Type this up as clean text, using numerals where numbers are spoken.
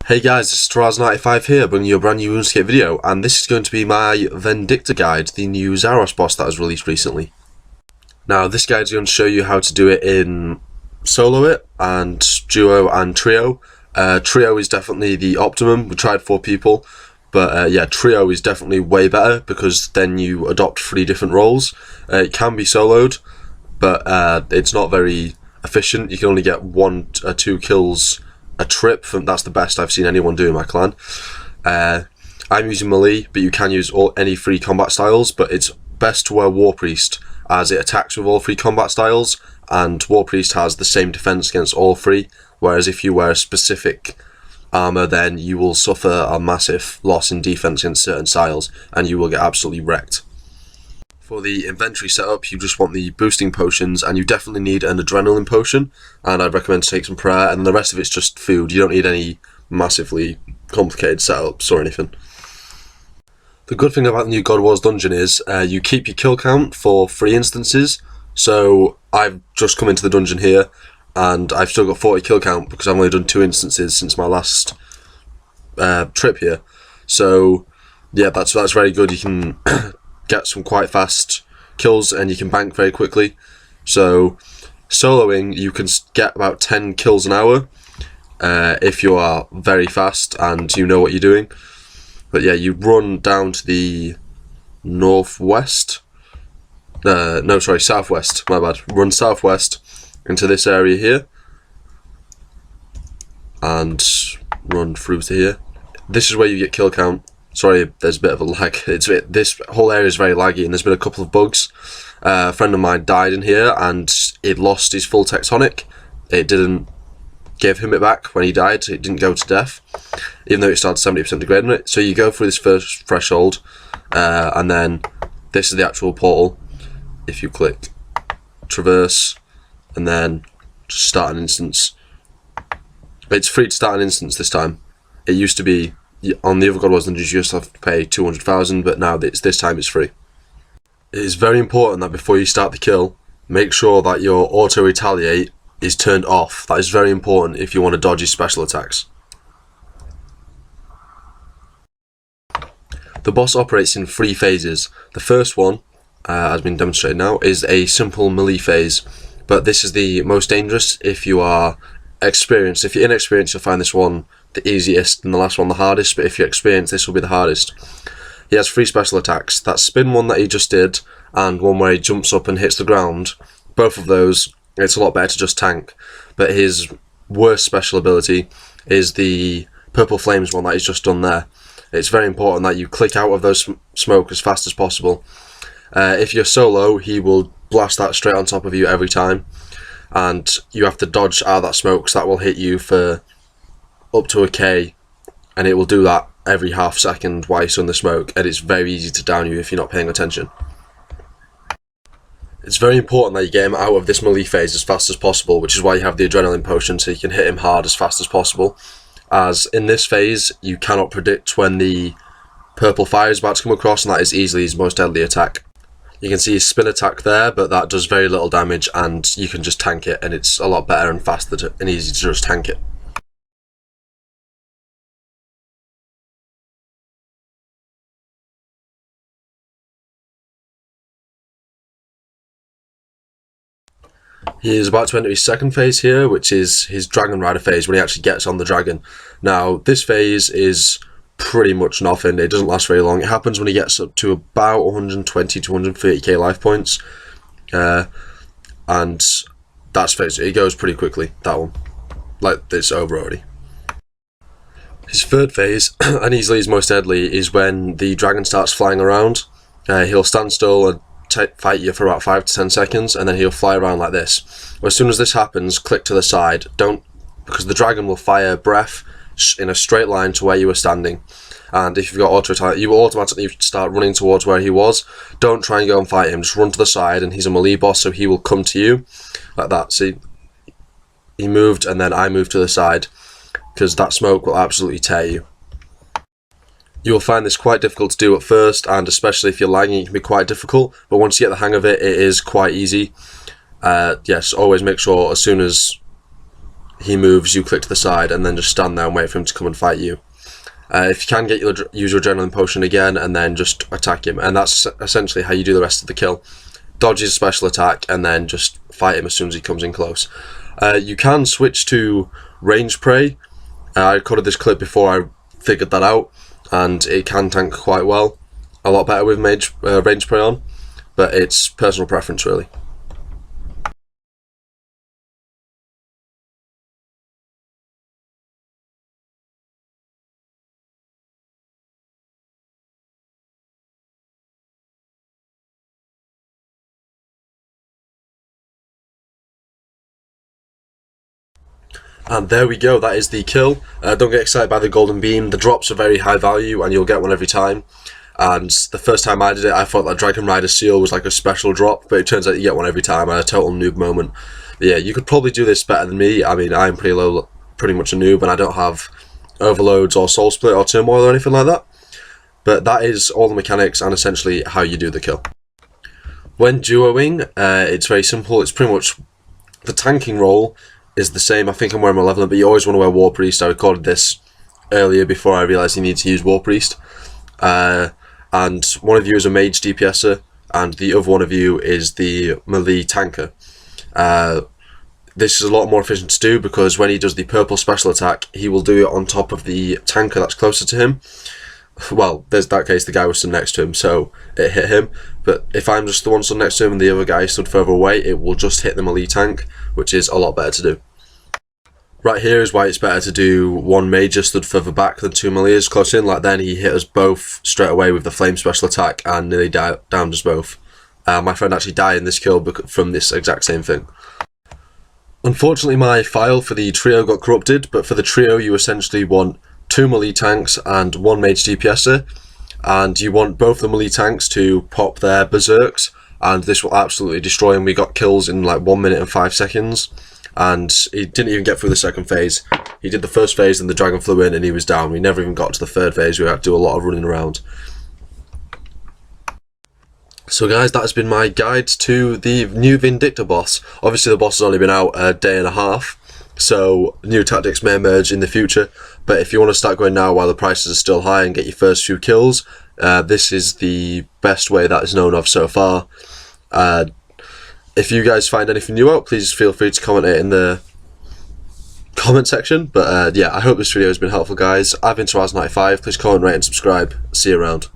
Hey guys, it's Raz95 here, bringing you a brand new RuneScape video, and this is going to be my Vindicta guide, the new Zaros boss that was released recently. Now, this guide is going to show you how to do it in solo it, and duo and trio. Trio is definitely the optimum. We tried 4 people, but yeah, trio is definitely way better because then you adopt 3 different roles. It can be soloed, but it's not very efficient. You can only get 1 or 2 kills a trip. That's the best I've seen anyone do in my clan. I'm using melee, but you can use any 3 combat styles, but it's best to wear War Priest as it attacks with all 3 combat styles, and War Priest has the same defense against all 3, whereas if you wear a specific armor, then you will suffer a massive loss in defense against certain styles and you will get absolutely wrecked. For the inventory setup, you just want the boosting potions, and you definitely need an adrenaline potion, and I'd recommend to take some prayer, and the rest of it's just food. You don't need any massively complicated setups or anything. The good thing about the new God Wars dungeon is you keep your kill count for 3 instances, so I've just come into the dungeon here and I've still got 40 kill count because I've only done 2 instances since my last trip here. So yeah, that's very good. You can get some quite fast kills and you can bank very quickly. So soloing, you can get about 10 kills an hour if you are very fast and you know what you're doing. But yeah, you run down to the northwest, southwest, my bad. Run southwest into this area here and run through to here. This is where you get kill count. Sorry, there's a bit of a lag. This whole area is very laggy, and there's been a couple of bugs. A friend of mine died in here, and it lost his full tectonic. It didn't give him it back when he died. It didn't go to death, even though it started 70% degrading it. So you go through this first threshold, and then this is the actual portal. If you click traverse, and then just start an instance. It's free to start an instance this time. It used to be on the other God Wars dungeons you just have to pay 200,000, but now this time it's free. It is very important that before you start the kill, make sure that your auto retaliate is turned off. That is very important if you want to dodge his special attacks. The boss operates in 3 phases. The first one, as been demonstrated now, is a simple melee phase, but this is the most dangerous if you are experienced. If you're inexperienced, you'll find this one the easiest and the last one the hardest, but if you're experienced, this will be the hardest. He has 3 special attacks. That spin one that he just did, and one where he jumps up and hits the ground. Both of those, it's a lot better to just tank, but his worst special ability is the purple flames one that he's just done there. It's very important that you click out of those smoke as fast as possible. If you're solo, he will blast that straight on top of you every time, and you have to dodge out of that smoke, so that will hit you for up to a K, and it will do that every half second while you're still in the smoke, and it's very easy to down you if you're not paying attention. It's very important that you get him out of this melee phase as fast as possible, which is why you have the adrenaline potion, so you can hit him hard as fast as possible, as in this phase you cannot predict when the purple fire is about to come across, and that is easily his most deadly attack. You can see his spin attack there, but that does very little damage and you can just tank it, and it's a lot better and faster and easy to just tank it. He is about to enter his second phase here, which is his Dragon Rider phase, when he actually gets on the dragon. Now, this phase is pretty much nothing. It doesn't last very long. It happens when he gets up to about 120 to 130k life points. And that's phase. It goes pretty quickly, that one. Like, it's over already. His third phase, and easily his most deadly, is when the dragon starts flying around. He'll stand still and fight you for about 5 to 10 seconds, and then he'll fly around like this. As soon as this happens, click to the side. Don't, because the dragon will fire breath in a straight line to where you were standing, and if you've got auto attack, you will automatically start running towards where he was. Don't try and go and fight him, just run to the side, and he's a melee boss, so he will come to you like that. See, he moved and then I moved to the side, because that smoke will absolutely tear you. You will find this quite difficult to do at first, and especially if you're lagging, it can be quite difficult, but once you get the hang of it, it is quite easy. Yes, always make sure as soon as he moves, you click to the side, and then just stand there and wait for him to come and fight you. If you can, use your adrenaline potion again, and then just attack him, and that's essentially how you do the rest of the kill. Dodge his special attack, and then just fight him as soon as he comes in close. You can switch to range prey. I recorded this clip before I figured that out, and it can tank quite well. A lot better with range prey on, but it's personal preference really. And there we go, that is the kill. Don't get excited by the golden beam. The drops are very high value and you'll get one every time. And the first time I did it, I thought that Dragon Rider Seal was like a special drop, but it turns out you get one every time, and a total noob moment. But yeah, you could probably do this better than me. I mean, I'm pretty much a noob, and I don't have overloads or soul split or turmoil or anything like that. But that is all the mechanics and essentially how you do the kill. When duoing, it's very simple. It's pretty much the tanking role is the same. I think I'm wearing my leveling, but you always want to wear War Priest. I recorded this earlier before I realised you need to use War Priest. And one of you is a mage DPSer, and the other one of you is the melee tanker. This is a lot more efficient to do because when he does the purple special attack, he will do it on top of the tanker that's closer to him. Well, there's that case, the guy was stood next to him, so it hit him. But if I'm just the one stood next to him and the other guy stood further away, it will just hit the melee tank, which is a lot better to do. Right here is why it's better to do one major stood further back than two melees close in. Like then he hit us both straight away with the flame special attack and nearly downed us both. My friend actually died in this kill from this exact same thing. Unfortunately, my file for the trio got corrupted, but for the trio you essentially want two melee tanks and one mage DPSer, and you want both the melee tanks to pop their berserks, and this will absolutely destroy him. We got kills in like 1 minute and 5 seconds, and he didn't even get through the second phase. He did the first phase and the dragon flew in and he was down. We never even got to the third phase. We had to do a lot of running around. So guys, that has been my guide to the new Vindicta boss. Obviously the boss has only been out a day and a half, so new tactics may emerge in the future, but if you want to start going now while the prices are still high and get your first few kills, this is the best way that is known of so far. If you guys find anything new out, please feel free to comment it in the comment section. But yeah, I hope this video has been helpful guys. I've been zaros95, please comment, rate and subscribe. See you around.